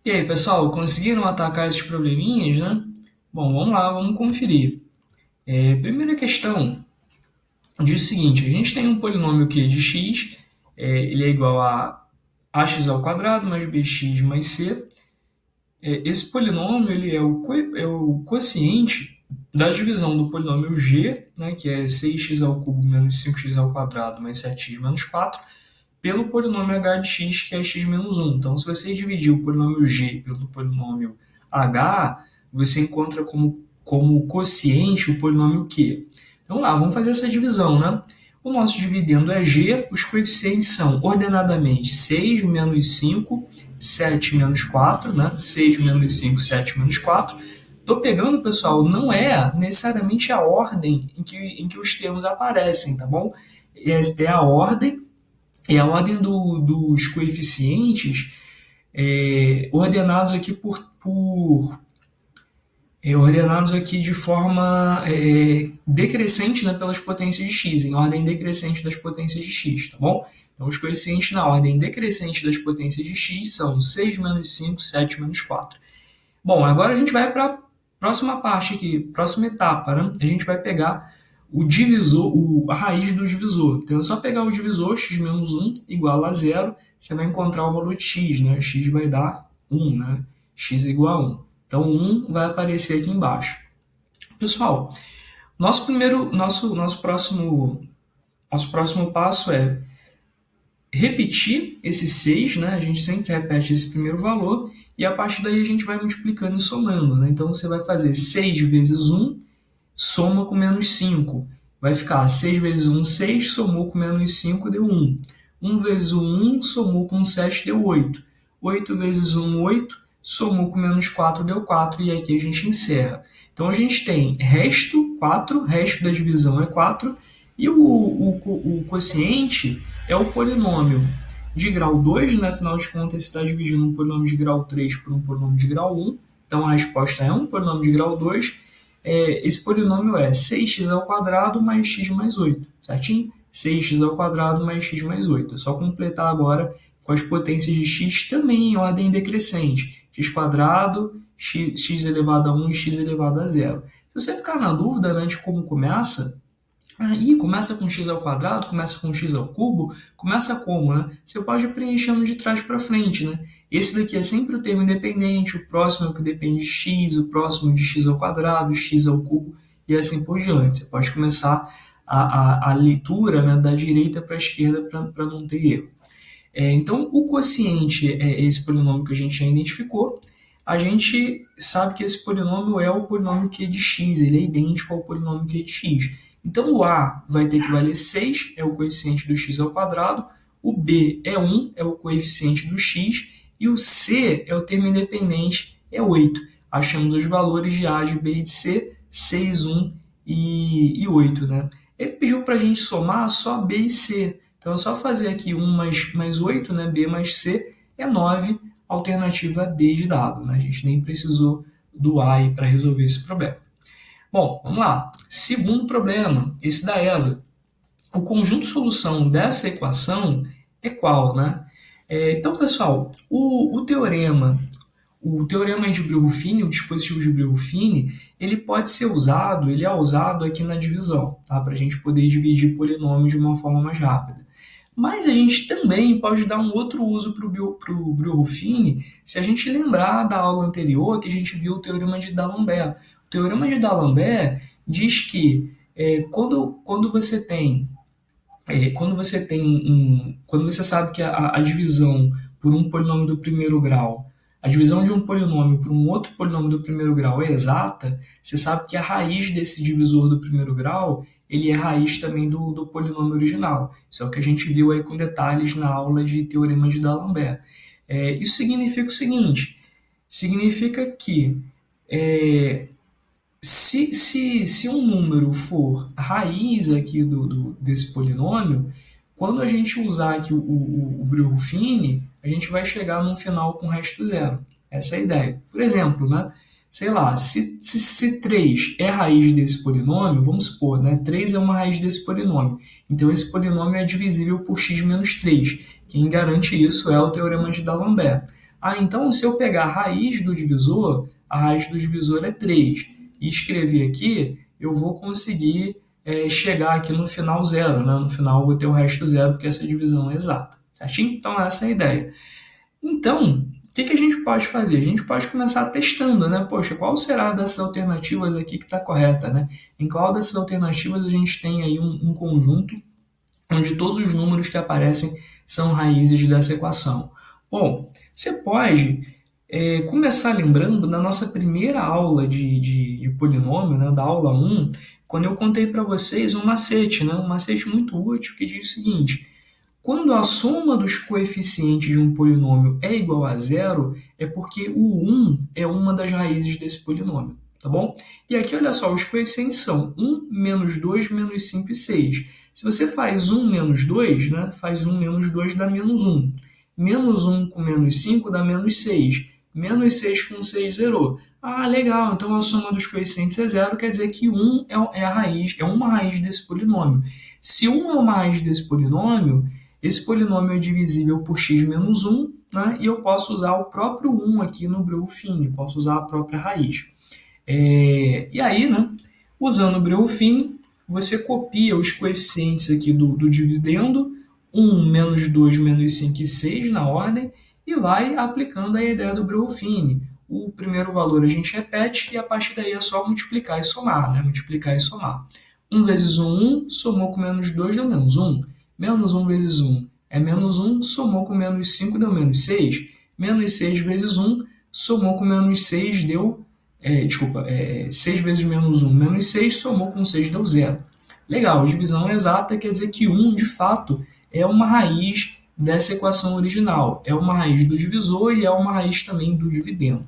E aí, pessoal, conseguiram atacar esses probleminhas, né? Bom, vamos lá, vamos conferir. Primeira questão diz o seguinte: a gente tem um polinômio q de x, ele é igual a ax ao quadrado mais bx mais c. Esse polinômio ele é o quociente da divisão do polinômio g, né, que é 6x ao cubo menos 5x ao quadrado mais 7x menos 4, pelo polinômio h de x, que é x menos 1. Então, se você dividir o polinômio g pelo polinômio h, você encontra como quociente o polinômio q. Então, lá, vamos fazer essa divisão, né? O nosso dividendo é g, os coeficientes são ordenadamente 6 menos 5, 7 menos 4, né? 6 menos 5, 7 menos 4. Estou pegando, pessoal, não é necessariamente a ordem em que os termos aparecem, tá bom? É a ordem dos coeficientes ordenados aqui ordenados aqui de forma decrescente, né, pelas potências de x, em ordem decrescente das potências de x, tá bom? Então, os coeficientes na ordem decrescente das potências de x são 6 menos 5, 7 menos 4. Bom, agora a gente vai para a próxima parte aqui, próxima etapa, né? A gente vai pegar o divisor, a raiz do divisor. Então é só pegar o divisor, x menos 1 igual a zero, você vai encontrar o valor de x, né? X vai dar 1, né? X igual a 1. Então 1 vai aparecer aqui embaixo. Pessoal, nosso próximo passo é repetir esse 6, né? A gente sempre repete esse primeiro valor e a partir daí a gente vai multiplicando e somando, né? Então você vai fazer 6 vezes 1, soma com menos 5. Vai ficar 6 vezes 1, 6, somou com menos 5, deu 1. 1 vezes 1, somou com 7, deu 8. 8 vezes 1, 8, somou com menos 4, deu 4, e aqui a gente encerra. Então a gente tem resto, 4, resto da divisão é 4, e o quociente é o polinômio de grau 2, né? Afinal de contas, você está dividindo um polinômio de grau 3 por um polinômio de grau 1, então a resposta é um polinômio de grau 2. Esse polinômio é 6x ao quadrado mais x mais 8, certinho? 6x ao quadrado mais x mais 8. É só completar agora com as potências de x também em ordem decrescente. X quadrado, x elevado a 1 e x elevado a zero. Se você ficar na dúvida, né, de como começa, aí começa com x ao quadrado, começa com x ao cubo, começa como, né? Você pode ir preenchendo de trás para frente, né? Esse daqui é sempre o termo independente, o próximo é o que depende de x, o próximo de x ao quadrado, x ao cubo e assim por diante. Você pode começar a leitura, né, da direita para a esquerda para não ter erro. Então, o quociente é esse polinômio que a gente já identificou. A gente sabe que esse polinômio é o polinômio q de x, ele é idêntico ao polinômio q de x. Então, o a vai ter que valer 6, é o coeficiente do x ao quadrado, o b é 1, é o coeficiente do x, e o c é o termo independente, é 8. Achamos os valores de a, de b e de c, 6, 1 e 8. Né? Ele pediu para a gente somar só b e c. Então é só fazer aqui 1 mais 8, né? B mais C é 9, alternativa D de dado. Né? A gente nem precisou do A para resolver esse problema. Bom, vamos lá. Segundo problema, esse da ESA. O conjunto de solução dessa equação é qual? Né? Então, pessoal, o teorema de Brio-Ruffini, o dispositivo de Brio-Ruffini, ele pode ser usado, ele é usado aqui na divisão, tá? Para a gente poder dividir polinômios de uma forma mais rápida. Mas a gente também pode dar um outro uso para o Brio-Ruffini se a gente lembrar da aula anterior que a gente viu o teorema de D'Alembert. O teorema de D'Alembert diz que quando você tem quando você sabe que a divisão por um polinômio do primeiro grau, a divisão de um polinômio por um outro polinômio do primeiro grau é exata, você sabe que a raiz desse divisor do primeiro grau ele é raiz também do polinômio original. Isso é o que a gente viu aí com detalhes na aula de teorema de D'Alembert. Isso significa o seguinte, significa que se um número for raiz aqui desse polinômio, quando a gente usar aqui o Brio-Ruffini, a gente vai chegar num final com resto zero. Essa é a ideia. Por exemplo, né? Sei lá, se 3 é raiz desse polinômio, vamos supor, né? 3 é uma raiz desse polinômio. Então, esse polinômio é divisível por x menos 3. Quem garante isso é o teorema de D'Alembert. Ah, então se eu pegar a raiz do divisor, a raiz do divisor é 3, e escrever aqui, eu vou conseguir chegar aqui no final zero, né? No final eu vou ter o resto zero, porque essa divisão é exata, certinho? Então essa é a ideia. Então, o que a gente pode fazer? A gente pode começar testando, né? Poxa, qual será dessas alternativas aqui que está correta, né? Em qual dessas alternativas a gente tem aí um conjunto onde todos os números que aparecem são raízes dessa equação? Bom, você pode começar lembrando na nossa primeira aula de polinômio, né, da aula 1, quando eu contei para vocês um macete, né, um macete muito útil que diz o seguinte: quando a soma dos coeficientes de um polinômio é igual a zero, é porque o 1 é uma das raízes desse polinômio, tá bom? E aqui, olha só, os coeficientes são 1, menos 2, menos 5 e 6. Se você faz 1 menos 2, né, faz 1 menos 2 dá menos 1. Menos 1 com menos 5 dá menos 6. Menos 6 com 6 zerou. Ah, legal, então a soma dos coeficientes é zero, quer dizer que 1 é a raiz, é uma raiz desse polinômio. Se 1 é uma raiz desse polinômio, esse polinômio é divisível por x menos 1, né? E eu posso usar o próprio 1 aqui no Breuil-Fini, posso usar a própria raiz. E aí, né, usando o Breuil-Fini, você copia os coeficientes aqui do dividendo, 1, menos 2, menos 5 e 6 na ordem, e vai aplicando a ideia do Breuil-Fini. O primeiro valor a gente repete e a partir daí é só multiplicar e somar, né? Multiplicar e somar. 1 vezes 1, 1, somou com menos 2, deu menos 1. Menos 1 vezes 1 é menos 1, somou com menos 5, deu menos 6. Menos 6 vezes 1, somou com menos 6, deu... 6 vezes menos 1, menos 6, somou com 6, deu 0. Legal, divisão exata quer dizer que 1, de fato, é uma raiz dessa equação original. É uma raiz do divisor e é uma raiz também do dividendo.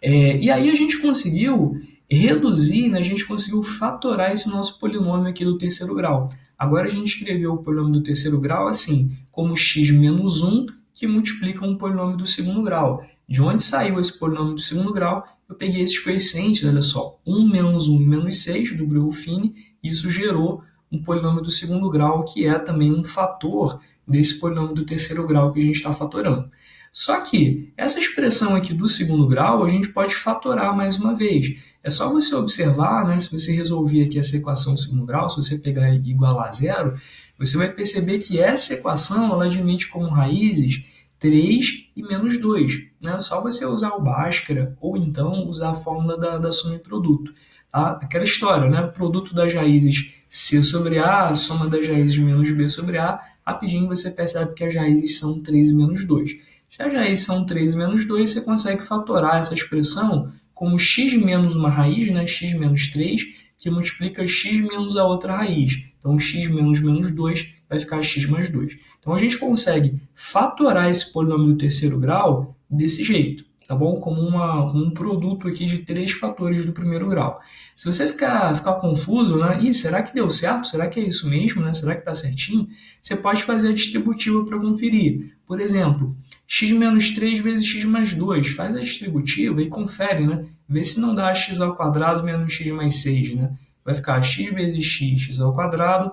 E aí a gente conseguiu reduzir, né, a gente conseguiu fatorar esse nosso polinômio aqui do terceiro grau. Agora a gente escreveu o polinômio do terceiro grau assim, como x menos 1, que multiplica um polinômio do segundo grau. De onde saiu esse polinômio do segundo grau? Eu peguei esses coeficientes, olha só, 1 menos 1 menos 6 do Breuil-Fini, e isso gerou um polinômio do segundo grau, que é também um fator desse polinômio do terceiro grau que a gente está fatorando. Só que essa expressão aqui do segundo grau a gente pode fatorar mais uma vez. É só você observar, né, se você resolver aqui essa equação do segundo grau, se você pegar e igualar a zero, você vai perceber que essa equação ela admite como raízes 3 e menos 2. Né? Só você usar o Bhaskara ou então usar a fórmula da soma e produto. Tá? Aquela história, né? Produto das raízes C sobre A, soma das raízes menos B sobre A, rapidinho você percebe que as raízes são 3 e menos 2. Se as raízes são 3 menos 2, você consegue fatorar essa expressão como x menos uma raiz, né? X menos 3, que multiplica x menos a outra raiz. Então, x menos menos 2 vai ficar x mais 2. Então, a gente consegue fatorar esse polinômio do terceiro grau desse jeito, tá bom? Como um produto aqui de 3 fatores do primeiro grau. Se você ficar confuso, né? Será que deu certo? Será que é isso mesmo? Né? Será que está certinho? Você pode fazer a distributiva para conferir. Por exemplo, x menos 3 vezes x mais 2. Faz a distributiva e confere, né? Vê se não dá x ao quadrado menos x mais 6, né? Vai ficar x vezes x ao quadrado,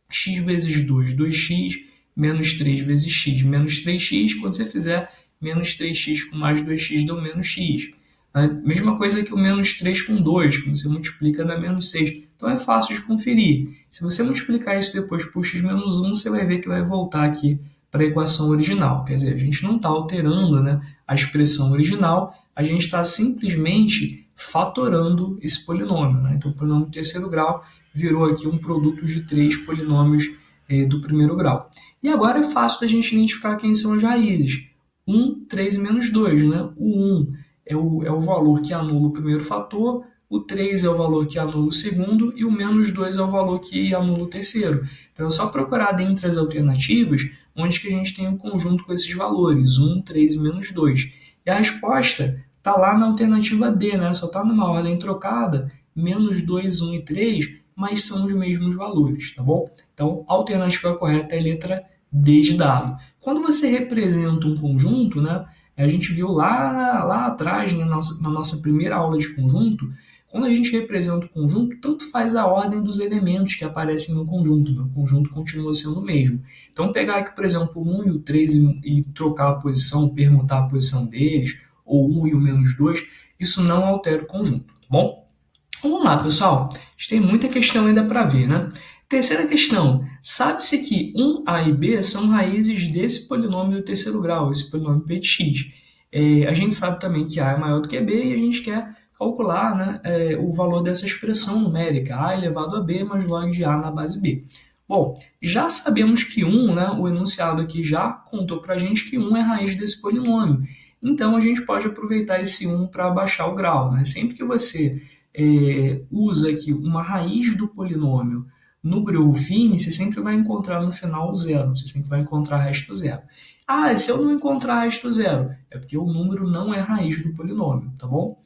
x vezes 2, 2x, menos 3 vezes x, menos 3x. Quando você fizer menos 3x com mais 2x, deu menos x. A mesma coisa que o menos 3 com 2, quando você multiplica dá menos 6. Então é fácil de conferir. Se você multiplicar isso depois por x menos 1, você vai ver que vai voltar aqui para a equação original. Quer dizer, a gente não está alterando, né, a expressão original, a gente está simplesmente fatorando esse polinômio. Né? Então o polinômio do terceiro grau virou aqui um produto de 3 polinômios do primeiro grau. E agora é fácil da gente identificar quem são as raízes. 1, 3 e menos 2. Né? O 1 é o valor que anula o primeiro fator, o 3 é o valor que anula o segundo e o menos 2 é o valor que anula o terceiro. Então é só procurar dentre as alternativas onde que a gente tem um conjunto com esses valores, 1, 3 e menos 2. E a resposta está lá na alternativa D, né? Só está numa ordem trocada, menos 2, 1 e 3, mas são os mesmos valores, tá bom? Então a alternativa correta é a letra D de dado. Quando você representa um conjunto, né? A gente viu lá atrás, né, na nossa primeira aula de conjunto, Quando a gente representa o conjunto, tanto faz a ordem dos elementos que aparecem no conjunto, né? O conjunto continua sendo o mesmo. Então, pegar aqui, por exemplo, o 1 e o 3 e trocar a posição, permutar a posição deles, ou 1 e o menos 2, isso não altera o conjunto, tá bom? Vamos lá, pessoal. A gente tem muita questão ainda para ver, né? Terceira questão. Sabe-se que 1a e b são raízes desse polinômio do terceiro grau, esse polinômio p de x. A gente sabe também que a é maior do que b e a gente quer calcular, né, o valor dessa expressão numérica, a elevado a b mais log de a na base b. Bom, já sabemos que 1, né, o enunciado aqui já contou para a gente que 1 é raiz desse polinômio. Então, a gente pode aproveitar esse 1 para baixar o grau, né? Sempre que você usa aqui uma raiz do polinômio no Breuil-Fini, você sempre vai encontrar no final zero, você sempre vai encontrar resto zero. Ah, se eu não encontrar resto zero, é porque o número não é raiz do polinômio, tá bom?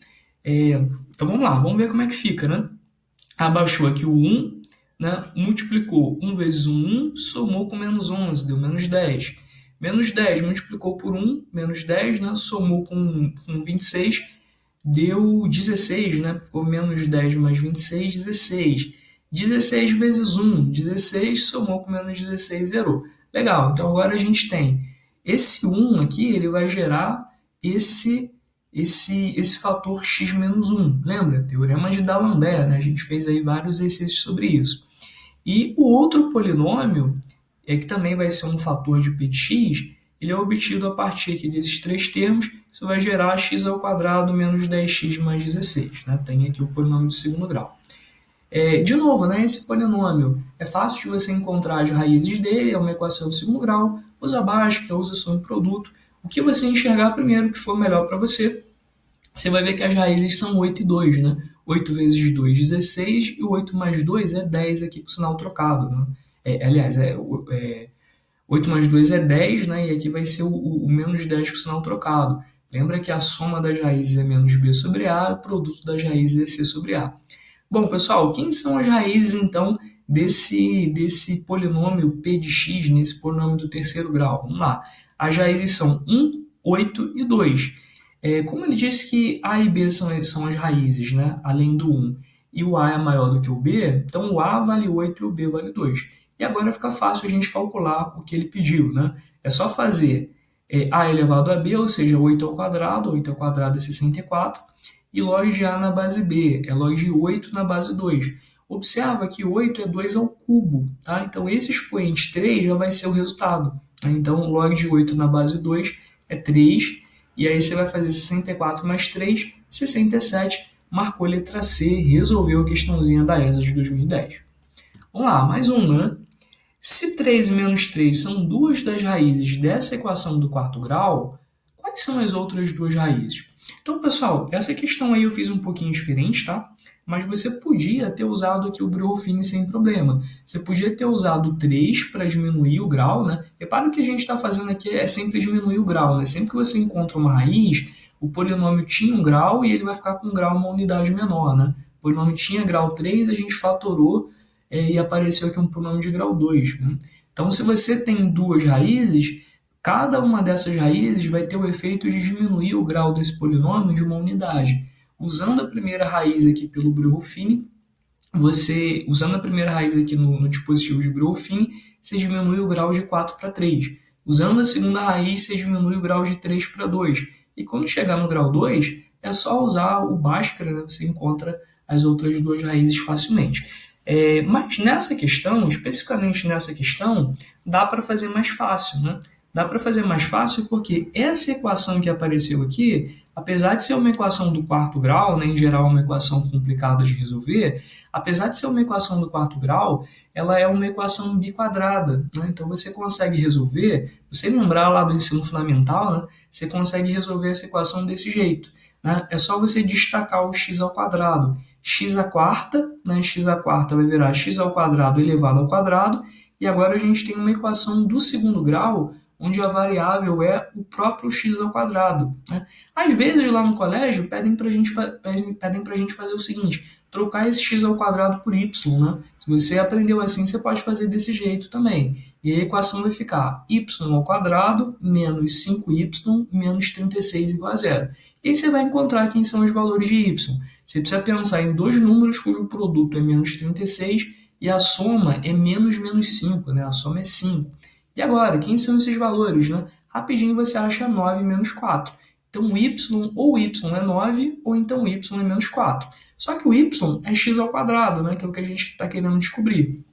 Então vamos lá, vamos ver como é que fica, né? Abaixou aqui o 1, né? Multiplicou 1 vezes 1, somou com menos 11, deu menos 10. Menos 10 multiplicou por 1, menos 10, né? Somou com 26, deu 16, né? Ficou menos 10 mais 26, 16. 16 vezes 1, 16, somou com menos 16, zerou. Legal, então agora a gente tem esse 1 aqui, ele vai gerar esse fator x menos 1. Lembra? Teorema de D'Alembert, né? A gente fez aí vários exercícios sobre isso. E o outro polinômio, que também vai ser um fator de p de x, ele é obtido a partir aqui desses três termos, isso vai gerar x ao quadrado menos 10x mais 16. Né? Tem aqui o polinômio do segundo grau. De novo, né, esse polinômio é fácil de você encontrar as raízes dele, é uma equação do segundo grau, usa básica, usa soma e produto. O que você enxergar primeiro que for melhor para você, você vai ver que as raízes são 8 e 2, né? 8 vezes 2, 16, e 8 mais 2 é 10 aqui com o sinal trocado. Né? 8 mais 2 é 10, né? E aqui vai ser o menos 10 com o sinal trocado. Lembra que a soma das raízes é menos b sobre a, o produto das raízes é c sobre a. Bom, pessoal, quem são as raízes, então, desse polinômio p de x, nesse polinômio do terceiro grau? Vamos lá. As raízes são 1, 8 e 2. Como ele disse que a e b são as raízes, né? Além do 1, e o a é maior do que o b, então o a vale 8 e o b vale 2. E agora fica fácil a gente calcular o que ele pediu, né? É só fazer a elevado a b, ou seja, 8 ao quadrado é 64, e log de a na base b, é log de 8 na base 2. Observa que 8 é 2 ao cubo, tá? Então esse expoente 3 já vai ser o resultado. Tá? Então log de 8 na base 2 é 3, e aí você vai fazer 64 mais 3, 67, marcou a letra C, resolveu a questãozinha da ESA de 2010. Vamos lá, mais uma, né? Se 3 e menos 3 são duas das raízes dessa equação do quarto grau, quais são as outras duas raízes? Então, pessoal, essa questão aí eu fiz um pouquinho diferente, tá? Mas você podia ter usado aqui o Breuil-Fini sem problema. Você podia ter usado 3 para diminuir o grau, né? Repara que o que a gente está fazendo aqui é sempre diminuir o grau, né? Sempre que você encontra uma raiz, o polinômio tinha um grau e ele vai ficar com um grau uma unidade menor, né? O polinômio tinha grau 3, a gente fatorou e apareceu aqui um polinômio de grau 2. Né? Então, se você tem duas raízes, cada uma dessas raízes vai ter o efeito de diminuir o grau desse polinômio de uma unidade. Usando a primeira raiz aqui pelo Breuil-Fini, usando a primeira raiz aqui no dispositivo de Breuil-Fini, você diminui o grau de 4 para 3. Usando a segunda raiz, você diminui o grau de 3 para 2. E quando chegar no grau 2, é só usar o Bhaskara, né? Você encontra as outras duas raízes facilmente. Mas nessa questão, especificamente nessa questão, dá para fazer mais fácil, né? Dá para fazer mais fácil porque essa equação que apareceu aqui, apesar de ser uma equação do quarto grau, né, em geral uma equação complicada de resolver, apesar de ser uma equação do quarto grau, ela é uma equação biquadrada. Né? Então você consegue resolver, você lembrar lá do ensino fundamental, né, você consegue resolver essa equação desse jeito. Né? É só você destacar o x ao quadrado. X à quarta, né? X à quarta vai virar x ao quadrado elevado ao quadrado, e agora a gente tem uma equação do segundo grau, onde a variável é o próprio x ao quadrado. Né? Às vezes lá no colégio pedem para a gente fazer o seguinte, trocar esse x ao quadrado por y, né? Se você aprendeu assim, você pode fazer desse jeito também. E a equação vai ficar y ao quadrado menos 5y menos 36 igual a zero. E aí você vai encontrar quem são os valores de y. Você precisa pensar em dois números cujo produto é menos 36 e a soma é menos 5, né? A soma é 5. E agora, quem são esses valores, né? Rapidinho você acha 9 menos 4. Então, y é 9 ou então y é menos 4. Só que o y é x ao quadrado, né? Que é o que a gente está querendo descobrir.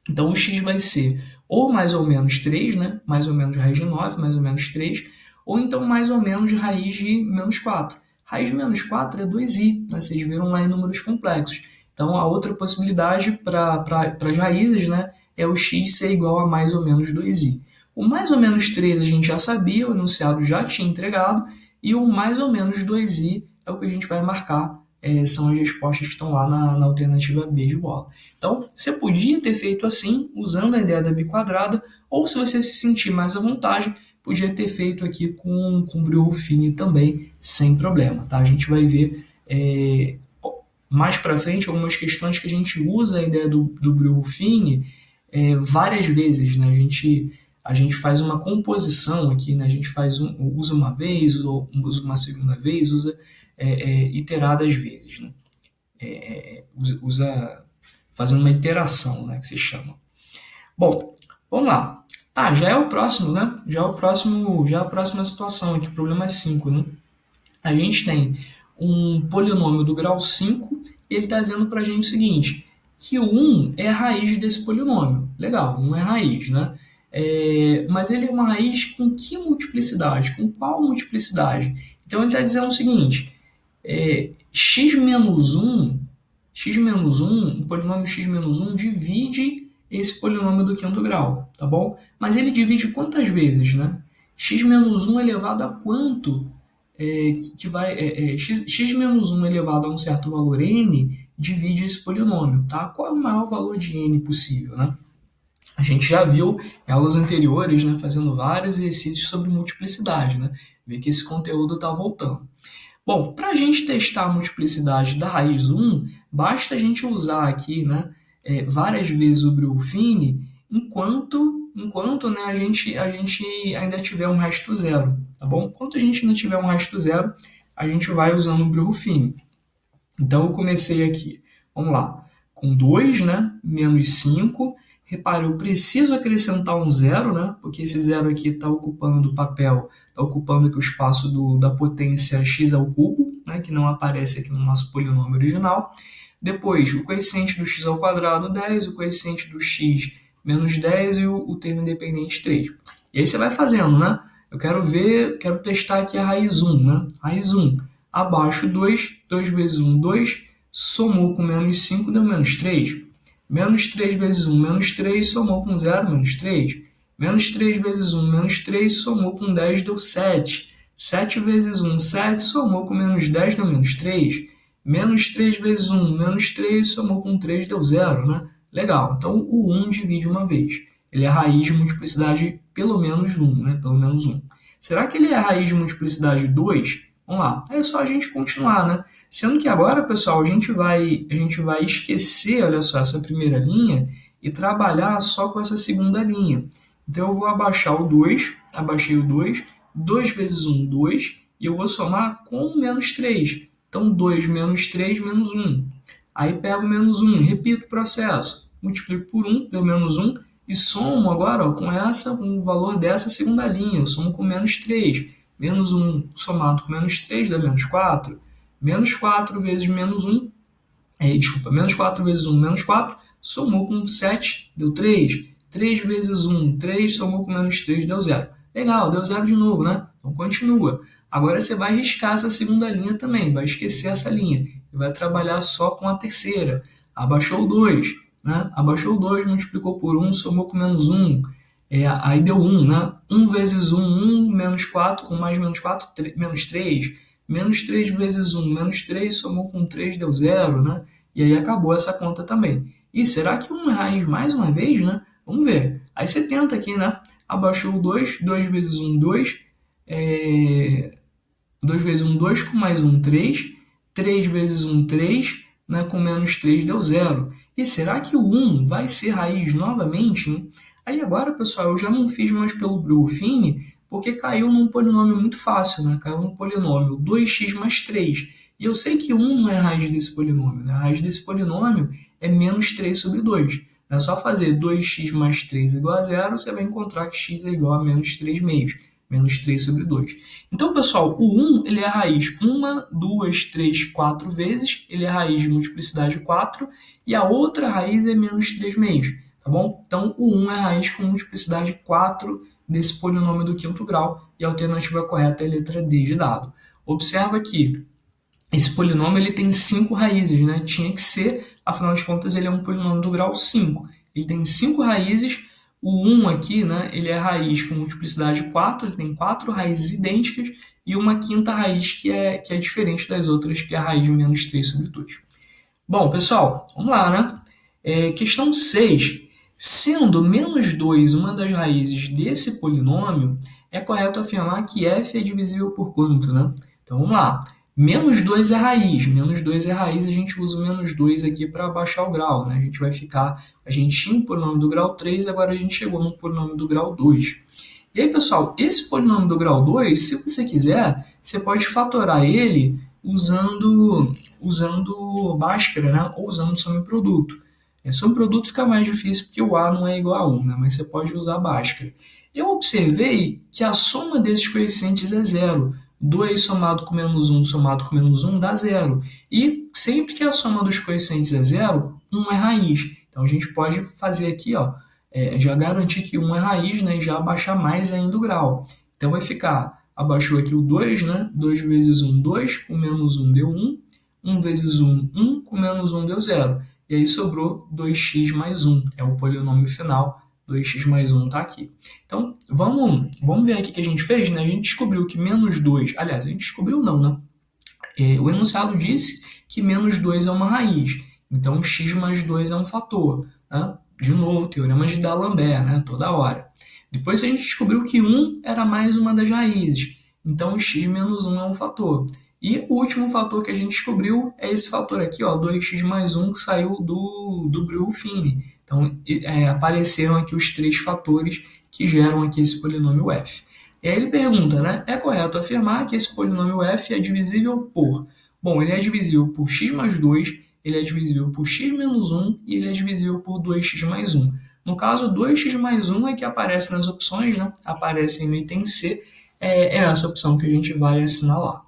Então, o x vai ser ou mais ou menos 3, né? Mais ou menos raiz de 9, mais ou menos 3, ou então mais ou menos raiz de menos 4. Raiz de menos 4 é 2i, né? Vocês viram lá em números complexos. Então, a outra possibilidade para as raízes, né, é o x ser igual a mais ou menos 2i. O mais ou menos 3 a gente já sabia, o enunciado já tinha entregado, e o mais ou menos 2i é o que a gente vai marcar, são as respostas que estão lá na alternativa B de bola. Então, você podia ter feito assim, usando a ideia da biquadrada, ou se você se sentir mais à vontade, podia ter feito aqui com Breuil-Fini também, sem problema. Tá? A gente vai ver mais para frente algumas questões que a gente usa a ideia do Breuil-Fini várias vezes. Né? A gente faz uma composição aqui, né? A gente usa uma vez, ou usa uma segunda vez, usa iteradas vezes. Né? Usa fazendo uma iteração, né? Que se chama. Bom, vamos lá. Já é o próximo, né? Já é a próxima situação aqui, o problema é 5, né? A gente tem um polinômio do grau 5 e ele está dizendo para a gente o seguinte, que o 1 é a raiz desse polinômio. Legal, 1 é a raiz, né? Mas ele é uma raiz com que multiplicidade? Com qual multiplicidade? Então ele está dizendo o seguinte, x menos 1, o polinômio x menos 1 divide esse polinômio do quinto grau, tá bom? Mas ele divide quantas vezes, né? X menos 1 elevado a quanto? X menos 1 elevado a um certo valor n divide esse polinômio, tá? Qual é o maior valor de n possível, né? A gente já viu em aulas anteriores, né, fazendo vários exercícios sobre multiplicidade, né? Ver que esse conteúdo está voltando. Bom, para a gente testar a multiplicidade da raiz 1, basta a gente usar aqui, né, várias vezes o Breuil-Fini enquanto né, a gente ainda tiver um resto zero, tá bom? Enquanto a gente ainda tiver um resto zero, a gente vai usando o Breuil-Fini. Então, eu comecei aqui, vamos lá, com 2, né, menos 5. Repare, eu preciso acrescentar um zero, né, porque esse zero aqui está ocupando o papel, está ocupando aqui o espaço da potência x ao cubo, né, que não aparece aqui no nosso polinômio original. Depois, o coeficiente do x ao quadrado, 10, o coeficiente do x, menos 10 e o termo independente, 3. E aí você vai fazendo, né? Eu quero testar aqui a raiz 1, né? Raiz 1, abaixo 2, 2 vezes 1, 2, somou com menos 5, deu menos 3. Menos 3 vezes 1, menos 3, somou com 0, menos 3. Menos 3 vezes 1, menos 3, somou com 10, deu 7. 7 vezes 1, 7, somou com menos 10, deu menos 3. Menos 3 vezes 1, menos 3, somou com 3, deu 0, né? Legal, então o 1 divide uma vez. Ele é a raiz de multiplicidade pelo menos 1, né? Pelo menos 1. Será que ele é a raiz de multiplicidade 2? Vamos lá, é só a gente continuar, né? Sendo que agora, pessoal, a gente vai esquecer, olha só, essa primeira linha e trabalhar só com essa segunda linha. Então, eu vou abaixar o 2, abaixei o 2, 2 vezes 1, 2, e eu vou somar com menos 3. Então, 2 menos 3, menos 1. Aí, pego menos 1, repito o processo, multiplico por 1, deu menos 1, e somo agora com o valor dessa segunda linha, eu somo com menos 3. Menos 1 somado com menos 3 dá menos 4. Menos 4 vezes menos 1, menos 4 vezes 1, menos 4, somou com 7, deu 3. 3 vezes 1, 3, somou com menos 3, deu 0. Legal, deu 0 de novo, né? Então continua. Agora você vai riscar essa segunda linha também, vai esquecer essa linha e vai trabalhar só com a terceira. Abaixou o 2, né? Abaixou o 2, multiplicou por 1, somou com menos 1. Aí deu 1, né? 1 vezes 1, 1, menos 4, com mais menos 4, menos 3. Menos 3 vezes 1, menos 3, somou com 3, deu 0, né? E aí acabou essa conta também. E será que 1 é raiz mais uma vez, né? Vamos ver. Aí você tenta aqui, né? Abaixou o 2, 2 vezes 1, 2. 2 vezes 1, 2, com mais 1, 3. 3 vezes 1, 3. né, com menos 3 deu zero. E será que o 1 vai ser raiz novamente, né? Aí agora, pessoal, eu já não fiz mais pelo Bruchfini, porque caiu num polinômio muito fácil, né? Caiu num polinômio 2x mais 3. E eu sei que 1 não é a raiz desse polinômio, né? A raiz desse polinômio é menos 3 sobre 2. É só fazer 2x mais 3 igual a zero, você vai encontrar que x é igual a menos 3 meios, menos 3 sobre 2. Então, pessoal, o 1 ele é a raiz 1, 2, 3, 4 vezes, ele é a raiz de multiplicidade 4, e a outra raiz é menos 3 meios, tá bom? Então, o 1 é a raiz com multiplicidade 4 desse polinômio do quinto grau, e a alternativa correta é a letra D de dado. Observa que esse polinômio ele tem 5 raízes, né? Tinha que ser, afinal de contas, ele é um polinômio do grau 5. Ele tem 5 raízes. O 1 aqui, né, ele é raiz com multiplicidade 4, ele tem 4 raízes idênticas e uma quinta raiz que é diferente das outras, que é a raiz de menos 3 sobre 2. Bom, pessoal, vamos lá, né? Questão 6. Sendo menos 2 uma das raízes desse polinômio, é correto afirmar que f é divisível por quanto, né? Então, vamos lá. Menos 2 é raiz. Menos 2 é raiz, a gente usa o menos 2 aqui para baixar o grau, né? A gente tinha um polinômio do grau 3, agora a gente chegou no polinômio do grau 2. E aí, pessoal, esse polinômio do grau 2, se você quiser, você pode fatorar ele usando Bhaskara, né? Ou usando subproduto. Subproduto fica mais difícil porque o A não é igual a 1, né? Mas você pode usar Bhaskara. Eu observei que a soma desses coeficientes é zero. 2 somado com menos 1 somado com menos 1 dá zero. E sempre que a soma dos coeficientes é zero, 1 é raiz. Então a gente pode fazer aqui, ó, já garantir que 1 é raiz, né, e já abaixar mais ainda o grau. Então vai ficar, abaixou aqui o 2, né? 2 vezes 1, 2, com menos 1 deu 1. 1 vezes 1, 1, com menos 1 deu zero. E aí sobrou 2x mais 1, é o polinômio final, 2x mais 1 está aqui. Então, vamos ver aqui o que a gente fez, né? A gente descobriu que menos 2, aliás, a gente descobriu não, né? O enunciado disse que menos 2 é uma raiz, então x mais 2 é um fator, né? De novo, teorema de D'Alembert, né? Toda hora. Depois a gente descobriu que 1 era mais uma das raízes, então x menos 1 é um fator. E o último fator que a gente descobriu é esse fator aqui, ó, 2x mais 1, que saiu do Bruchfini. Então, apareceram aqui os 3 fatores que geram aqui esse polinômio f. E aí ele pergunta, né? É correto afirmar que esse polinômio f é divisível por... Bom, ele é divisível por x mais 2, ele é divisível por x menos 1 e ele é divisível por 2x mais 1. No caso, 2x mais 1 é que aparece nas opções, né? Aparece no item C, é essa opção que a gente vai assinalar.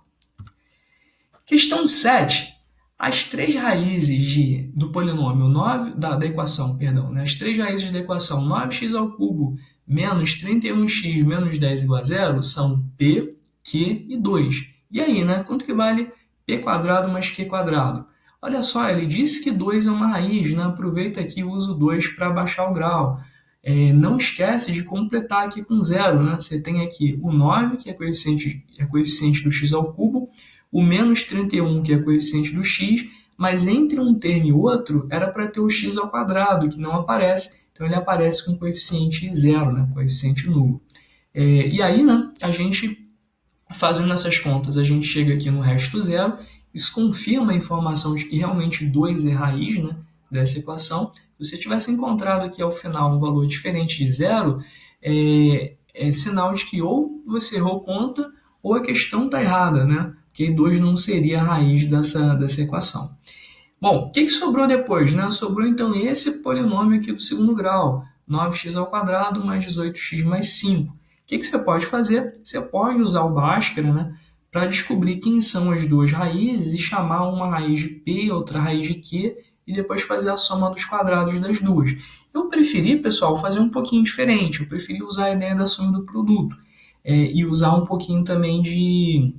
Questão 7. As 3 raízes do polinômio 9, da equação, perdão, né? As 3 raízes da equação 9x ao cubo menos 31x menos 10 igual a zero são p, q e 2. E aí, né? Quanto que vale p quadrado mais q quadrado? Olha só, ele disse que 2 é uma raiz, né? Aproveita aqui e usa o 2 para baixar o grau. Não esquece de completar aqui com zero, né? Você tem aqui o 9, que é coeficiente do x ao cubo, o menos 31, que é coeficiente do x, mas entre um termo e outro era para ter o x ao quadrado, que não aparece, então ele aparece com coeficiente zero, né? Coeficiente nulo. E aí, né, a gente, fazendo essas contas, a gente chega aqui no resto zero, isso confirma a informação de que realmente 2 é raiz, né, dessa equação. Se você tivesse encontrado aqui ao final um valor diferente de zero, é sinal de que ou você errou conta ou a questão está errada, né? Porque 2 não seria a raiz dessa equação. Bom, o que sobrou depois, né? Sobrou então esse polinômio aqui do segundo grau, 9x ao quadrado mais 18x mais 5. O que você pode fazer? Você pode usar o Bhaskara, né, para descobrir quem são as duas raízes e chamar uma raiz de p, outra raiz de q, e depois fazer a soma dos quadrados das duas. Eu preferi, pessoal, fazer um pouquinho diferente. Eu preferi usar a ideia da soma do produto e usar um pouquinho também de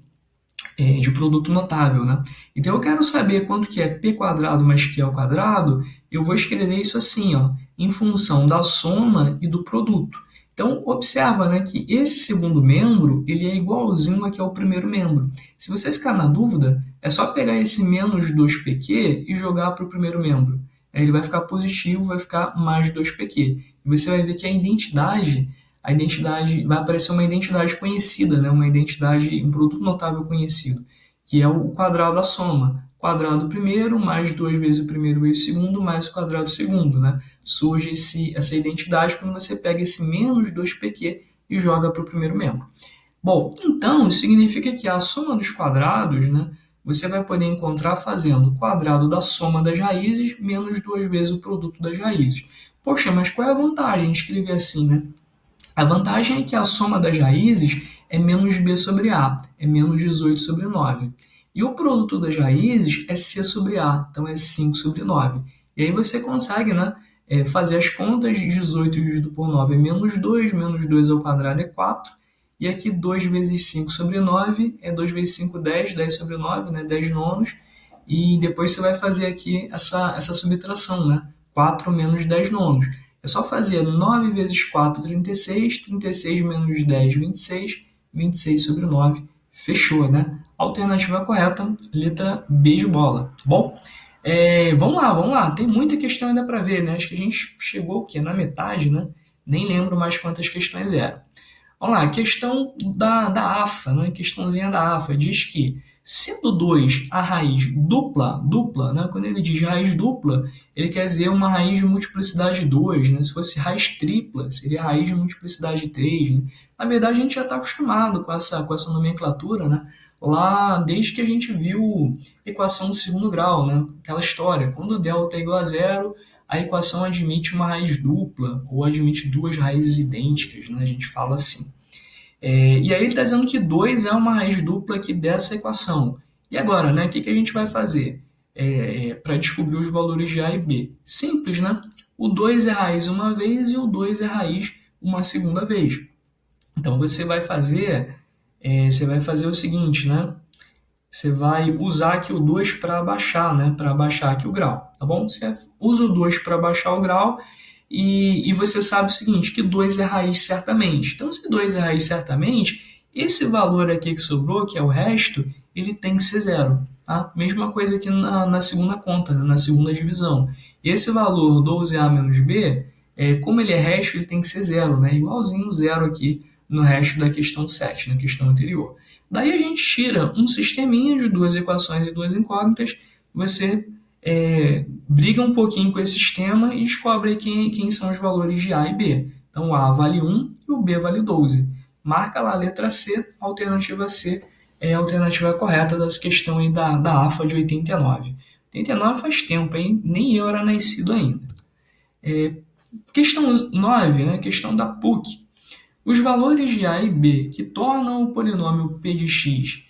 produto notável, né? Então eu quero saber quanto que é p quadrado mais q ao quadrado, eu vou escrever isso assim, ó, em função da soma e do produto. Então observa, né, que esse segundo membro ele é igualzinho aqui ao primeiro membro. Se você ficar na dúvida, é só pegar esse menos 2pq e jogar para o primeiro membro. Ele vai ficar positivo, vai ficar mais 2pq. E você vai ver que a identidade vai aparecer uma identidade conhecida, né? Um produto notável conhecido, que é o quadrado da soma. quadrado do primeiro, mais 2 vezes o primeiro vezes o segundo, mais o quadrado do segundo, né? Surge essa identidade quando você pega esse menos 2pq e joga para o primeiro membro. Bom, então isso significa que a soma dos quadrados, né, você vai poder encontrar fazendo o quadrado da soma das raízes menos 2 vezes o produto das raízes. Poxa, mas qual é a vantagem de escrever assim, né? A vantagem é que a soma das raízes é menos b sobre a, é menos 18 sobre 9. E o produto das raízes é c sobre a, então é 5 sobre 9. E aí você consegue, né, fazer as contas de 18 dividido por 9 é menos 2 ao quadrado é 4. E aqui 2 vezes 5 sobre 9 é 2 vezes 5, 10, 10 sobre 9, né, 10 nonos. E depois você vai fazer aqui essa subtração, né, 4 menos 10 nonos. É só fazer 9 vezes 4, 36, 36 menos 10, 26, 26 sobre 9. Fechou, né? Alternativa correta, letra B de bola, tá bom? Vamos lá. Tem muita questão ainda para ver, né? Acho que a gente chegou aqui na metade, né? Nem lembro mais quantas questões eram. Vamos lá, questão da AFA, né? Questãozinha da AFA, diz que sendo 2 a raiz dupla, né? Quando ele diz raiz dupla, ele quer dizer uma raiz de multiplicidade 2, né? Se fosse raiz tripla, seria raiz de multiplicidade 3, né? Na verdade, a gente já está acostumado com essa nomenclatura, né? Lá, desde que a gente viu equação do segundo grau, né? Aquela história, quando delta é igual a zero, a equação admite uma raiz dupla ou admite duas raízes idênticas, né? A gente fala assim. E aí ele está dizendo que 2 é uma raiz dupla aqui dessa equação. E agora, né? O que a gente vai fazer para descobrir os valores de A e B? Simples, né? O 2 é raiz uma vez e o 2 é raiz uma segunda vez. Então você vai fazer o seguinte, né? Você vai usar aqui o 2 para baixar, né? Para baixar aqui o grau, tá bom? Você usa o 2 para baixar o grau e você sabe o seguinte, que 2 é raiz certamente. Então, se 2 é raiz certamente, esse valor aqui que sobrou, que é o resto, ele tem que ser zero, tá? Mesma coisa aqui na segunda conta, né? Na segunda divisão. Esse valor 12a menos b, como ele é resto, ele tem que ser zero, né? Igualzinho o zero aqui no resto da questão 7, na questão anterior. Daí a gente tira um sisteminha de duas equações e duas incógnitas, você briga um pouquinho com esse sistema e descobre quem são os valores de A e B. Então, o A vale 1 e o B vale 12. Marca lá a letra C, a alternativa C é a alternativa correta dessa questão aí da AFA de 89. 89 faz tempo, hein? Nem eu era nascido ainda. Questão 9, né? Questão da PUC. Os valores de A e B que tornam o polinômio p de x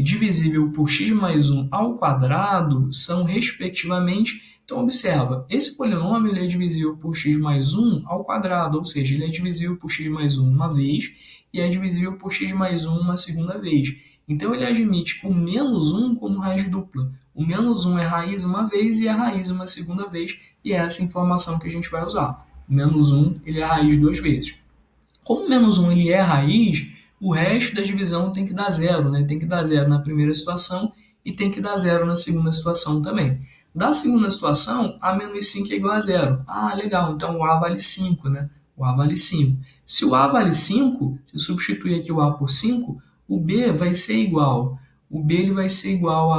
divisível por x mais 1 ao quadrado são, respectivamente... Então, observa, esse polinômio ele é divisível por x mais 1 ao quadrado, ou seja, ele é divisível por x mais 1 uma vez e é divisível por x mais 1 uma segunda vez. Então, ele admite o menos 1 como raiz dupla. O menos 1 é raiz uma vez e é raiz uma segunda vez, e é essa informação que a gente vai usar. O menos 1 ele é raiz duas vezes. Como o menos 1 ele é raiz, o resto da divisão tem que dar zero, né? Tem que dar zero na primeira situação e tem que dar zero na segunda situação também. Da segunda situação, A menos 5 é igual a zero. Ah, legal, então o A vale 5, né? O A vale 5. Se o A vale 5, se eu substituir aqui o A por 5, o B vai ser igual. O B ele vai ser igual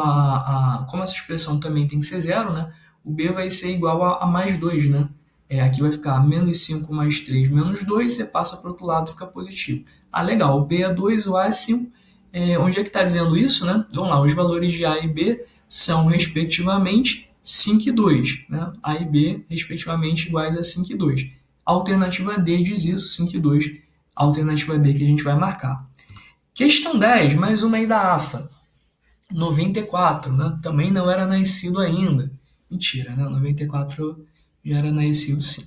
como essa expressão também tem que ser zero, né? O B vai ser igual a mais 2, né? Aqui vai ficar menos 5 mais 3 menos 2, você passa para o outro lado e fica positivo. Ah, legal, o B é 2, o A é 5. Onde é que está dizendo isso, né? Vamos lá, os valores de A e B são, respectivamente, 5 e 2. Né? A e B, respectivamente, iguais a 5 e 2. A alternativa D diz isso, 5 e 2. A alternativa D que a gente vai marcar. Questão 10, mais uma aí da AFA. 94, né? Também não era nascido ainda. Mentira, né? 94 já era nascido, sim.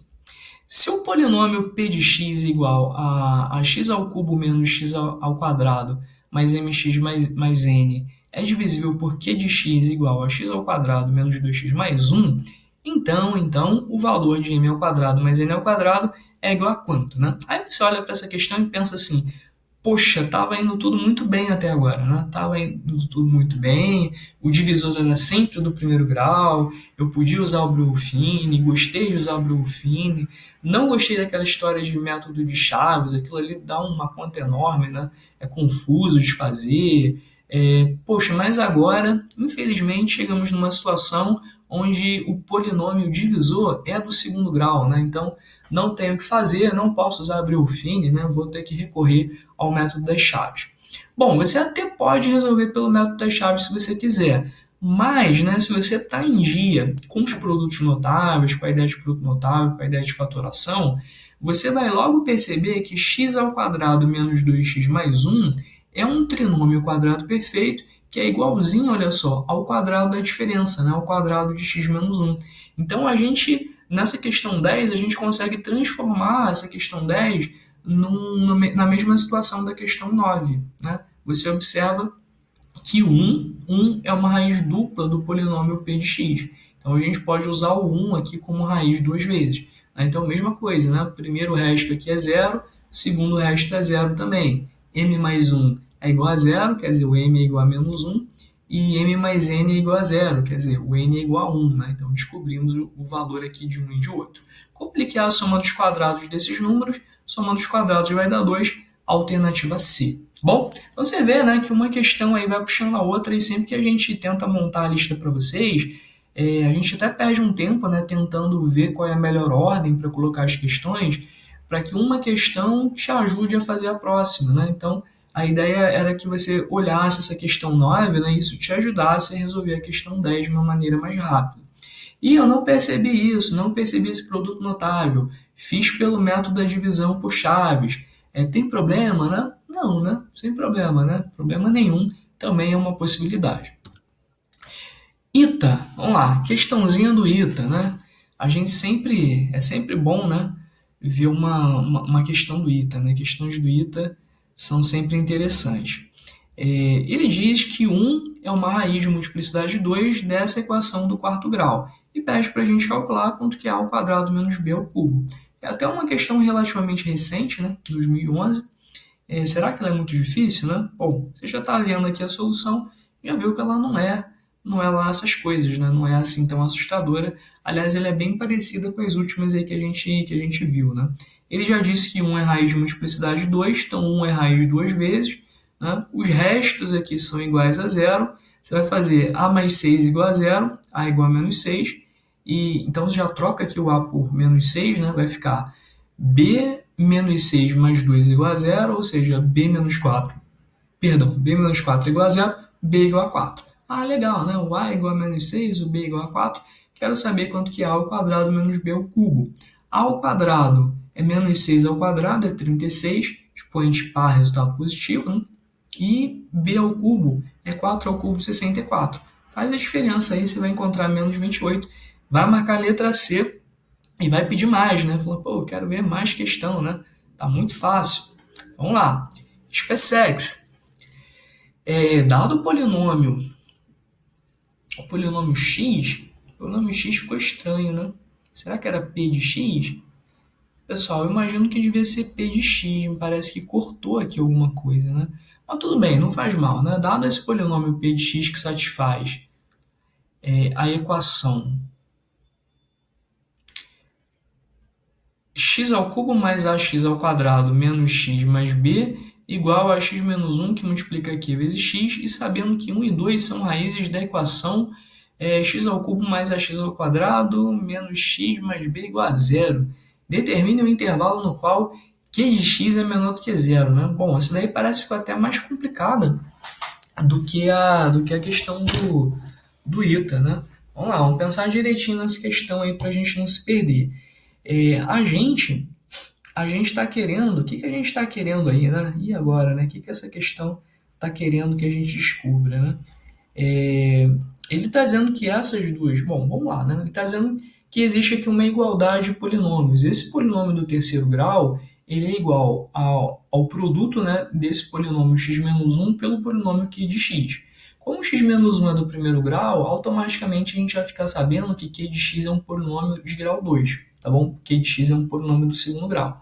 Se o polinômio p de x é igual a x ao cubo menos x ao quadrado mais mx mais n é divisível por q de x igual a x ao quadrado menos 2x mais 1, então o valor de m ao quadrado mais n ao quadrado é igual a quanto, né? Aí você olha para essa questão e pensa assim, poxa, estava indo tudo muito bem até agora, né? Estava indo tudo muito bem, o divisor era sempre do primeiro grau, eu podia usar o Breuil-Fine, gostei de usar o Breuil-Fine, não gostei daquela história de método de chaves, aquilo ali dá uma conta enorme, né? É confuso de fazer, Poxa, mas agora, infelizmente, chegamos numa situação onde o polinômio divisor é do segundo grau, né? Então, não tenho o que fazer, não posso usar Abreau-Fine, né? Vou ter que recorrer ao método das chaves. Bom, você até pode resolver pelo método das chaves se você quiser, mas, né, se você está em dia com os produtos notáveis, com a ideia de produto notável, com a ideia de fatoração, você vai logo perceber que x ao quadrado menos 2x mais 1 é um trinômio quadrado perfeito que é igualzinho, olha só, ao quadrado da diferença, né, ao quadrado de x menos 1. Então, nessa questão 10, a gente consegue transformar essa questão 10 na mesma situação da questão 9. Né? Você observa que o 1 é uma raiz dupla do polinômio p de x. Então, a gente pode usar o 1 aqui como raiz duas vezes. Então, mesma coisa, né? Primeiro resto aqui é zero, segundo resto é zero também. M mais 1 é igual a zero, quer dizer, o m é igual a menos 1, e m mais n é igual a zero, quer dizer, o n é igual a 1. Né? Então, descobrimos o valor aqui de um e de outro. Compliquei a soma dos quadrados desses números, somando os quadrados vai dar 2, alternativa C. Bom, então você vê, né, que uma questão aí vai puxando a outra e sempre que a gente tenta montar a lista para vocês, a gente até perde um tempo, né, tentando ver qual é a melhor ordem para colocar as questões, para que uma questão te ajude a fazer a próxima, né? Então, a ideia era que você olhasse essa questão 9, né, e isso te ajudasse a resolver a questão 10 de uma maneira mais rápida. E eu não percebi isso, não percebi esse produto notável. Fiz pelo método da divisão por chaves. Tem problema, né? Não, né? Sem problema, né? Problema nenhum. Também é uma possibilidade. ITA, vamos lá, questãozinha do ITA, né? É sempre bom, né? Ver uma questão do ITA, né? Questões do ITA são sempre interessantes. Ele diz que 1 é uma raiz de multiplicidade de 2 dessa equação do quarto grau e pede para a gente calcular quanto que é A ao quadrado menos B ao cubo. É até uma questão relativamente recente, né, 2011. Será que ela é muito difícil, né? Bom, você já está vendo aqui a solução, já viu que ela não é lá essas coisas, né? Não é assim tão assustadora. Aliás, ela é bem parecida com as últimas aí que a gente viu, né? Ele já disse que 1 é raiz de multiplicidade de 2, então 1 é raiz de duas vezes. Né? Os restos aqui são iguais a zero. Você vai fazer A mais 6 igual a zero, A igual a menos 6. Então, você já troca aqui o A por menos 6, né? Vai ficar B menos 6 mais 2 igual a zero, ou seja, B menos 4. Perdão, B menos 4 igual a zero, B igual a 4. Ah, legal, né? O A é igual a menos 6, o B igual a 4. Quero saber quanto que é A ao quadrado menos B ao cubo. A ao quadrado é menos 6 ao quadrado, é 36. Expoente par, resultado positivo, né? E B ao cubo é 4 ao cubo, 64. Faz a diferença aí, você vai encontrar menos 28. Vai marcar a letra C e vai pedir mais, né? Falou, pô, eu quero ver mais questão, né? Tá muito fácil. Vamos lá. SpaceX. Dado o polinômio x, o polinômio x ficou estranho, né? Será que era p de x? Pessoal, eu imagino que devia ser p de x, me parece que cortou aqui alguma coisa, né? Mas tudo bem, não faz mal, né? Dado esse polinômio p de x que satisfaz a equação x ao cubo mais ax ao quadrado menos x mais b igual a x menos 1, que multiplica aqui vezes x, e sabendo que 1 e 2 são raízes da equação x ao cubo mais ax ao quadrado menos x mais b igual a zero. Determine o intervalo no qual q de x é menor do que zero. Né? Bom, essa daí parece ficar até mais complicada do que a questão do ITA. Né? Vamos lá, vamos pensar direitinho nessa questão aí para a gente não se perder. A gente está querendo, o que a gente está querendo aí, né? E agora, né? O que essa questão está querendo que a gente descubra, né? Ele está dizendo que essas duas, bom, vamos lá, né? Ele está dizendo que existe aqui uma igualdade de polinômios. Esse polinômio do terceiro grau, ele é igual ao produto, né, desse polinômio x menos 1 pelo polinômio q de x. Como x menos 1 é do primeiro grau, automaticamente a gente vai ficar sabendo que q de x é um polinômio de grau 2, tá bom? Q de x é um polinômio do segundo grau.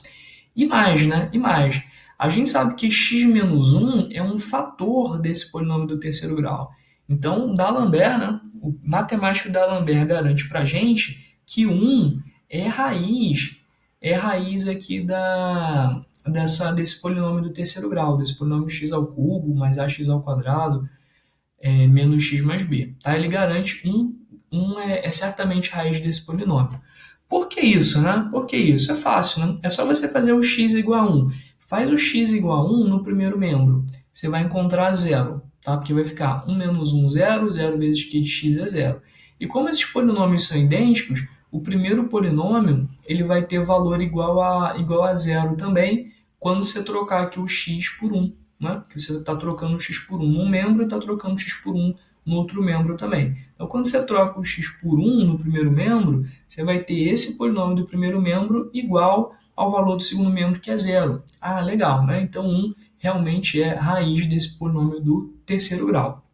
E mais, né? E mais. A gente sabe que x menos 1 é um fator desse polinômio do terceiro grau. Então, D'Alembert, né, o matemático D'Alembert garante para a gente que 1 é raiz aqui desse polinômio do terceiro grau, desse polinômio x ao cubo mais ax ao quadrado menos x mais b. Tá? Ele garante é certamente raiz desse polinômio. Por que isso, né? Por que isso? É fácil, né? É só você fazer o x igual a 1. Faz o x igual a 1 no primeiro membro. Você vai encontrar zero, tá? Porque vai ficar 1 menos 1, 0, 0 vezes q de x é 0. E como esses polinômios são idênticos, o primeiro polinômio ele vai ter valor igual a zero também quando você trocar aqui o x por 1. Né? Porque você está trocando o x por 1 num membro e está trocando o x por 1 no outro membro também. Então, quando você troca o x por 1 no primeiro membro, você vai ter esse polinômio do primeiro membro igual ao valor do segundo membro, que é zero. Ah, legal, né? Então, 1 realmente é raiz desse polinômio do terceiro grau.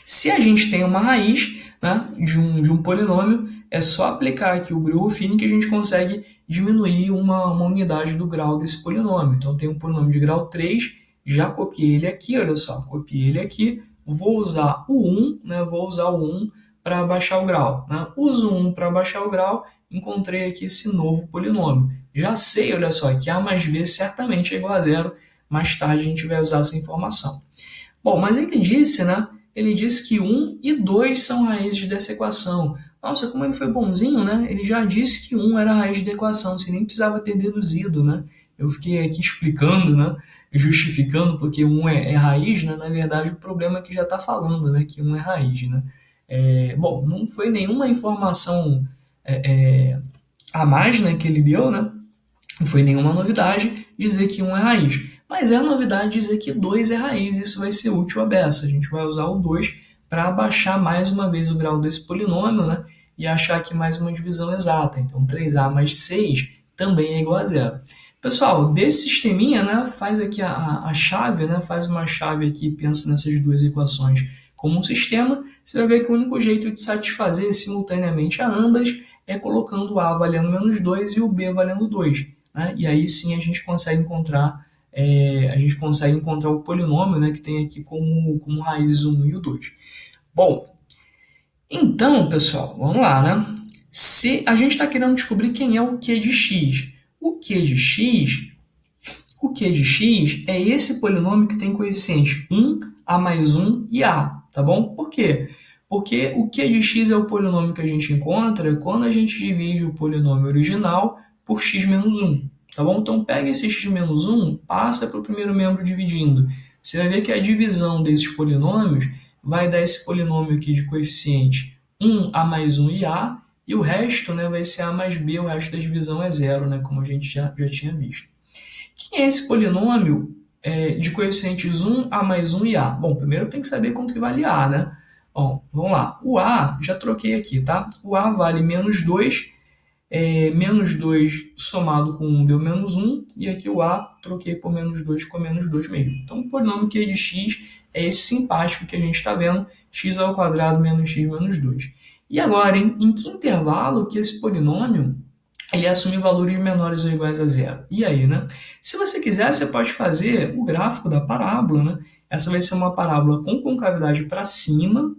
Se a gente tem uma raiz, né, de um polinômio, é só aplicar aqui o Breuil-Fini que a gente consegue diminuir uma unidade do grau desse polinômio. Então, tem um polinômio de grau 3, já copiei ele aqui, olha só, copiei ele aqui, vou usar o 1, né, para baixar o grau. Né? Uso 1 para baixar o grau, encontrei aqui esse novo polinômio. Já sei, olha só, que a mais b certamente é igual a zero, mais tarde a gente vai usar essa informação. Bom, mas ele disse, né? Ele disse que 1 e 2 são raízes dessa equação. Nossa, como ele foi bonzinho, né? Ele já disse que 1 era a raiz da equação, você nem precisava ter deduzido, né? Eu fiquei aqui explicando, né? Justificando porque 1 é raiz, né? Na verdade, o problema é que já está falando, né? Que 1 é raiz, né? Bom, não foi nenhuma informação a mais, né, que ele deu, né? Não foi nenhuma novidade dizer que 1 é raiz. Mas é novidade dizer que 2 é raiz, isso vai ser útil à beça. A gente vai usar o 2 para abaixar mais uma vez o grau desse polinômio, né? E achar aqui mais uma divisão exata. Então, 3a mais 6 também é igual a zero. Pessoal, desse sisteminha, né, faz aqui a chave, né, faz uma chave aqui e pensa nessas duas equações como um sistema. Você vai ver que o único jeito de satisfazer simultaneamente a ambas é colocando o a valendo menos 2 e o b valendo 2. Né? E aí sim a gente consegue encontrar o polinômio, né, que tem aqui como raízes 1 e o 2. Bom, então, pessoal, vamos lá, né? Se a gente está querendo descobrir quem é o Q de x. O Q de x é esse polinômio que tem coeficiente 1, a mais 1 e a, tá bom? Por quê? Porque o Q de x é o polinômio que a gente encontra quando a gente divide o polinômio original por x menos 1. Tá bom? Então, pega esse x menos 1, passa para o primeiro membro dividindo. Você vai ver que a divisão desses polinômios vai dar esse polinômio aqui de coeficiente 1, a mais 1 e a, e o resto, né, vai ser a mais b, o resto da divisão é zero, né, como a gente já tinha visto. Quem é esse polinômio de coeficientes 1, a mais 1 e a? Bom, primeiro tem que saber quanto que vale a, né? Bom, vamos lá. O a, já troquei aqui, tá? O a vale menos 2, menos 2 somado com 1 deu menos 1, e aqui o a troquei por menos 2 com menos 2 mesmo. Então, o polinômio Q de x é esse simpático que a gente está vendo, x ao quadrado menos x menos 2. E agora, em que intervalo que esse polinômio ele assume valores menores ou iguais a zero? E aí, né? Se você quiser, você pode fazer o gráfico da parábola, né? Essa vai ser uma parábola com concavidade para cima,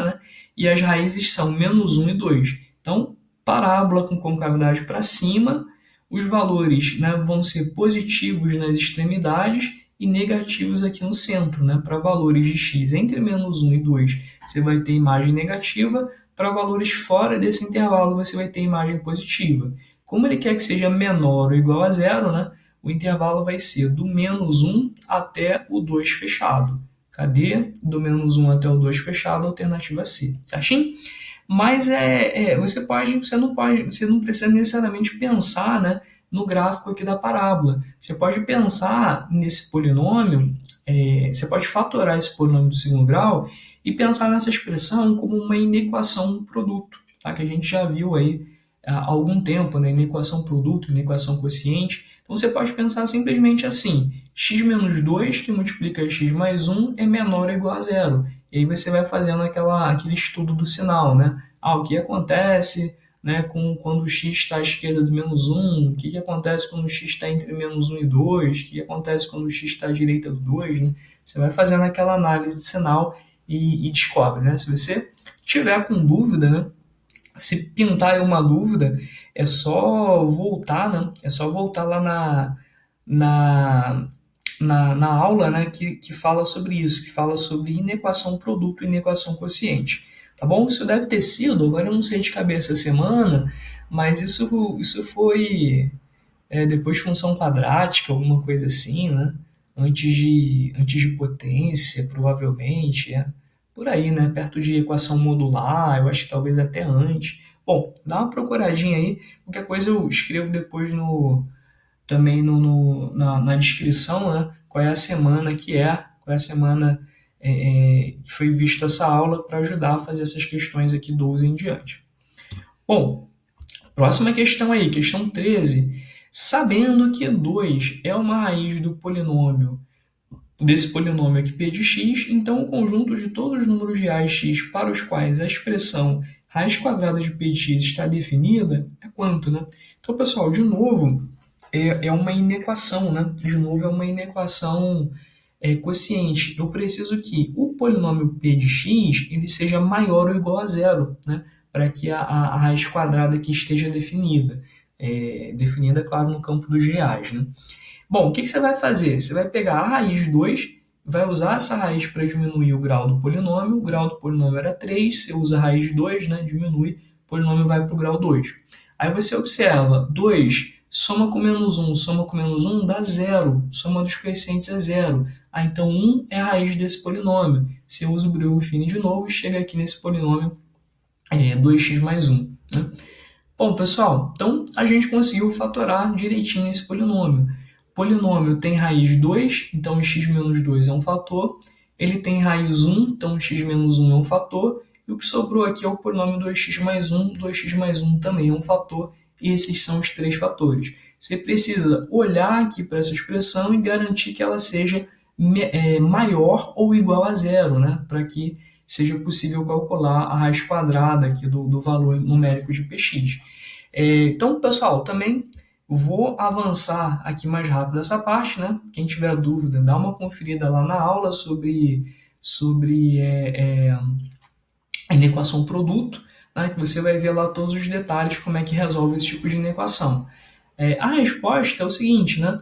né? E as raízes são menos 1 e 2. Então, parábola com concavidade para cima, os valores, né, vão ser positivos nas extremidades e negativos aqui no centro, né? Para valores de x entre menos 1 e 2, você vai ter imagem negativa. Para valores fora desse intervalo, você vai ter imagem positiva. Como ele quer que seja menor ou igual a zero, né, o intervalo vai ser do menos 1 até o 2 fechado. Cadê? Do menos 1 até o 2 fechado, alternativa C. Certinho? Mas você não precisa necessariamente pensar, né, no gráfico aqui da parábola. Você pode pensar nesse polinômio, você pode fatorar esse polinômio do segundo grau e pensar nessa expressão como uma inequação produto, tá? Que a gente já viu aí há algum tempo, né? Inequação produto, inequação quociente. Então você pode pensar simplesmente assim: x menos 2 que multiplica x mais 1 é menor ou igual a zero. E aí você vai fazendo aquele estudo do sinal, né? O que acontece, né, quando o x está à esquerda do menos 1, o que acontece quando o x está entre menos 1 e 2, o que acontece quando o x está à direita do 2, né? Você vai fazendo aquela análise de sinal e descobre, né? Se você tiver com dúvida, né, Se pintar aí uma dúvida, é só voltar, né? É só voltar lá na, na aula, né, que fala sobre isso, que fala sobre inequação produto e inequação quociente. Tá bom? Isso deve ter sido, agora eu não sei de cabeça a semana, mas isso foi depois de função quadrática, alguma coisa assim, né? Antes de potência, provavelmente, por aí, né? Perto de equação modular, eu acho que talvez até antes. Bom, dá uma procuradinha aí, qualquer coisa eu escrevo depois também na descrição, né? Qual é a semana qual é a semana que foi vista essa aula para ajudar a fazer essas questões aqui 12 em diante. Bom, próxima questão aí, questão 13. Sabendo que 2 é uma raiz do polinômio, desse polinômio aqui p de x, então o conjunto de todos os números reais x para os quais a expressão raiz quadrada de p de x está definida é quanto, né? Então, pessoal, de novo, é uma inequação, né? De novo, é uma inequação quociente. Eu preciso que o polinômio p de x ele seja maior ou igual a zero, né? Para que a raiz quadrada aqui esteja definida. Definida, claro, no campo dos reais, né? Bom, o que você vai fazer? Você vai pegar a raiz de 2, vai usar essa raiz para diminuir o grau do polinômio. O grau do polinômio era 3, você usa a raiz de 2, né? Diminui, o polinômio vai para o grau 2. Aí você observa, 2 soma com menos 1 dá zero. Soma dos coeficientes é zero. Então 1 é a raiz desse polinômio. Você usa o Breuer fine de novo e chega aqui nesse polinômio 2x mais 1. Né? Bom, pessoal, então a gente conseguiu fatorar direitinho esse polinômio. O polinômio tem raiz 2, então x menos 2 é um fator. Ele tem raiz 1, então x menos 1 é um fator. E o que sobrou aqui é o polinômio 2x mais 1. 2x mais 1 também é um fator. E esses são os três fatores. Você precisa olhar aqui para essa expressão e garantir que ela seja maior ou igual a zero, né? Para que seja possível calcular a raiz quadrada aqui do valor numérico de px. Então, pessoal, também vou avançar aqui mais rápido essa parte, né? Quem tiver dúvida, dá uma conferida lá na aula sobre a inequação produto, né? Que você vai ver lá todos os detalhes como é que resolve esse tipo de inequação. A resposta é o seguinte, né?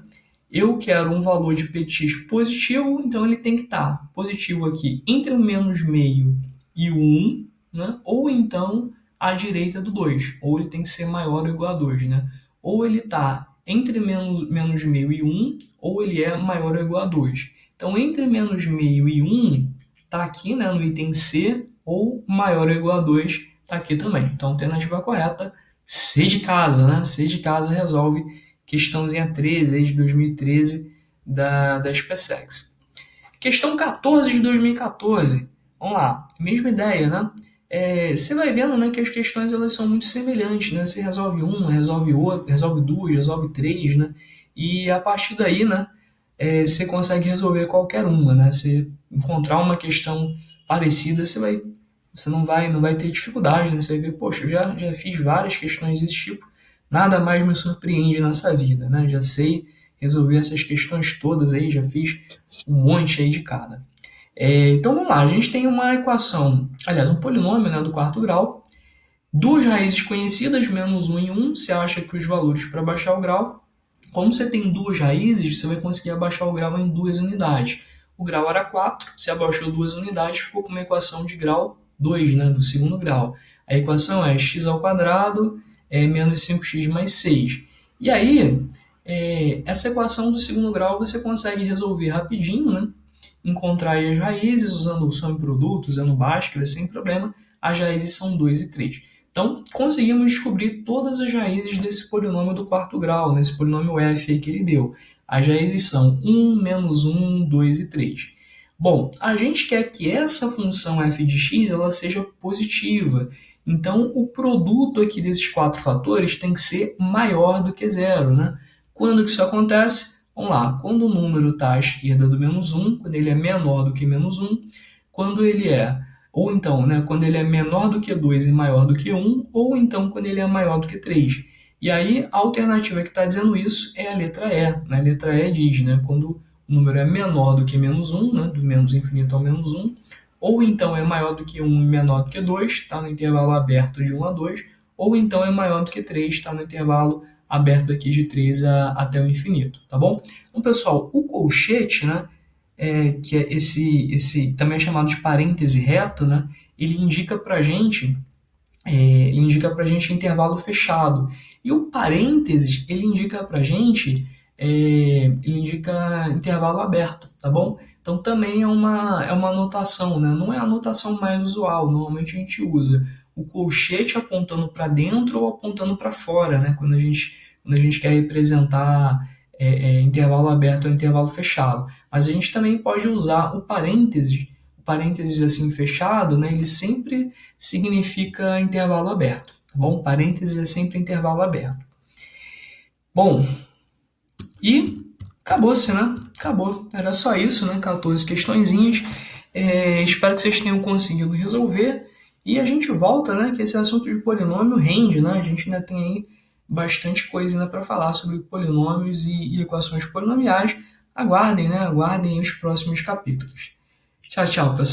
Eu quero um valor de px positivo, então ele tem que estar positivo aqui entre o menos meio e o 1, né? Ou então à direita do 2, ou ele tem que ser maior ou igual a 2, né? Ou ele está entre menos meio e 1, ou ele é maior ou igual a 2. Então, entre menos meio e 1, está aqui, né, no item C, ou maior ou igual a 2, está aqui também. Então, a alternativa correta, C de casa, né? C de casa resolve questãozinha 13 aí de 2013 da SpaceX. Questão 14 de 2014. Vamos lá, mesma ideia, né? Você vai vendo, né, que as questões elas são muito semelhantes, né? Você resolve uma, resolve outra, resolve duas, resolve três, né? E a partir daí, né, você consegue resolver qualquer uma, né? Você encontrar uma questão parecida, você não vai ter dificuldade, né? Você vai ver, poxa, eu já fiz várias questões desse tipo, nada mais me surpreende nessa vida, né? Já sei resolver essas questões todas aí, já fiz um monte aí de cada. Então vamos lá, a gente tem uma equação, aliás, um polinômio, né, do quarto grau, duas raízes conhecidas, menos 1 e 1, você acha que os valores para baixar o grau, como você tem duas raízes, você vai conseguir abaixar o grau em duas unidades. O grau era 4, você abaixou duas unidades, ficou com uma equação de grau 2, né, do segundo grau. A equação é x ao quadrado menos 5x mais 6. E aí, essa equação do segundo grau você consegue resolver rapidinho, né? Encontrar as raízes usando soma e produto, usando Bhaskara, sem problema. As raízes são 2 e 3. Então, conseguimos descobrir todas as raízes desse polinômio do quarto grau, nesse polinômio f aí que ele deu. As raízes são 1, menos 1, 2 e 3. Bom, a gente quer que essa função f de x ela seja positiva. Então, o produto aqui desses quatro fatores tem que ser maior do que zero, né? Quando que isso acontece? Vamos lá, quando o número está à esquerda do menos 1, quando ele é menor do que menos 1, quando ele ou então, né, quando ele é menor do que 2 e maior do que 1, ou então quando ele é maior do que 3. E aí, a alternativa que está dizendo isso é a letra E. A letra E diz, né, quando o número é menor do que menos 1, né, do menos infinito ao menos 1, ou então é maior do que 1 e menor do que 2, está no intervalo aberto de 1 a 2, ou então é maior do que 3, está no intervalo aberto aqui de 3 até o infinito, tá bom? Então, pessoal, o colchete, né, que é esse também é chamado de parêntese reto, né, ele indica para gente ele indica para a gente intervalo fechado. E o parênteses, ele indica para a gente, ele indica intervalo aberto, tá bom? Então também é uma anotação, né? Não é a anotação mais usual, normalmente a gente usa o colchete apontando para dentro ou apontando para fora, né? Quando a gente quer representar intervalo aberto ou intervalo fechado. Mas a gente também pode usar o parênteses assim fechado, né? Ele sempre significa intervalo aberto, tá bom? Parênteses é sempre intervalo aberto. Bom, e acabou-se, né? Acabou. Era só isso, né? 14 questõezinhas. Espero que vocês tenham conseguido resolver. E a gente volta, né? Que esse assunto de polinômio rende, né? A gente ainda tem aí bastante coisa ainda para falar sobre polinômios e equações polinomiais. Aguardem, né? Aguardem os próximos capítulos. Tchau, tchau, pessoal.